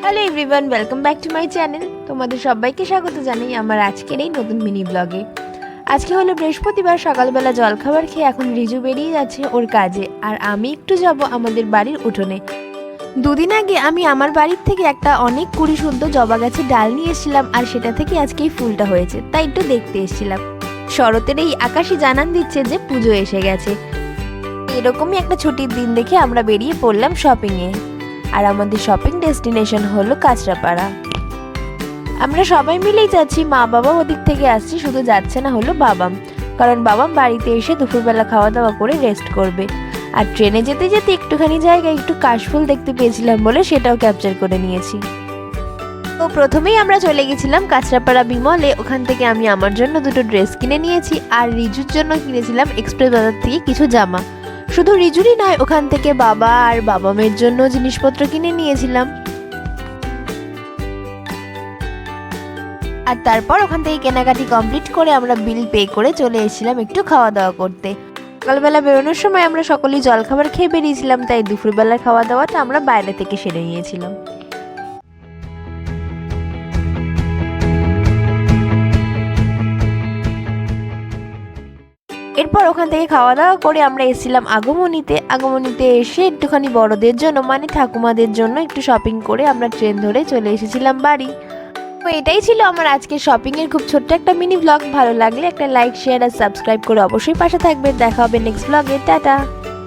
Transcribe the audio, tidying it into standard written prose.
Hello everyone, welcome back to my channel. তোমাদের সবাইকে স্বাগত জানাই আমার আজকের এই নতুন মিনি ব্লগে। আজকে হলো বৃহস্পতিবার, সকালবেলা জলখাবার খেয়ে এখন রিজু বেরিয়ে যাচ্ছে ওর কাজে, আর আমি একটু যাব আমাদের বাড়ির উঠোনে। দুদিন আগে আমি আমার বাড়ির থেকে একটা অনেক কুড়ি শুদ্ধ জবা গাছের ডাল নিয়ে এসেছিলাম, আর সেটা থেকে আজকে এই ফুলটা হয়েছে, তাই একটু দেখতে এসেছিলাম। শরতের এই আকাশই জানান দিচ্ছে যে পুজো এসে গেছে। এরকমই একটা ছুটির দিন দেখে আমরা বেরিয়ে পড়লাম শপিংয়ে, আর আমাদের শপিং ডেস্টিনেশন হলো কাঁচরাপাড়া। আমরা সবাই মিলেই যাচ্ছি, মা বাবা ওদিক থেকে আসছি, শুধু যাচ্ছে না হলো বাবাম, কারণ বাবাম বাড়িতে এসে দুপুরবেলা খাওয়া দাওয়া করে রেস্ট করবে। আর ট্রেনে যেতে যেতে একটুখানি জায়গায় একটু কাশফুল দেখতে পেয়েছিলাম বলে সেটাও ক্যাপচার করে নিয়েছি। তো প্রথমেই আমরা চলে গেছিলাম কাঁচরাপাড়া বিমলে। ওখান থেকে আমি আমার জন্য দুটো ড্রেস কিনে নিয়েছি, আর রিজুর জন্য কিনেছিলাম এক্সপ্রেস বাজার থেকে কিছু জামা। শুধু রিজুরই নয়, ওখান থেকে বাবা আর বাবা মেয়ের জন্য জিনিসপত্র কিনে নিয়েছিলাম। আর তারপর ওখান থেকে কেনাকাটি কমপ্লিট করে আমরা বিল পে করে চলে এসেছিলাম একটু খাওয়া দাওয়া করতে। সকালবেলা বেরোনোর সময় আমরা সকলেই জলখাবার খেয়ে বেরিয়েছিলাম, তাই দুপুরবেলার খাওয়া দাওয়াটা আমরা বাইরে থেকে সেরে নিয়েছিলাম। এরপর ওখান থেকে খাওয়া দাওয়া করে আমরা এসেছিলাম আগমনীতে এসে একটুখানি বড়দের জন্য মানে ঠাকুমাদের জন্য একটু শপিং করে আমরা ট্রেন ধরে চলে এসেছিলাম বাড়ি। তো এটাই ছিল আমার আজকের শপিংয়ের খুব ছোট্ট একটা মিনি ব্লগ। ভালো লাগলে একটা লাইক, শেয়ার আর সাবস্ক্রাইব করে অবশ্যই পাশে থাকবে। দেখা হবে নেক্সট ব্লগে। টাটা।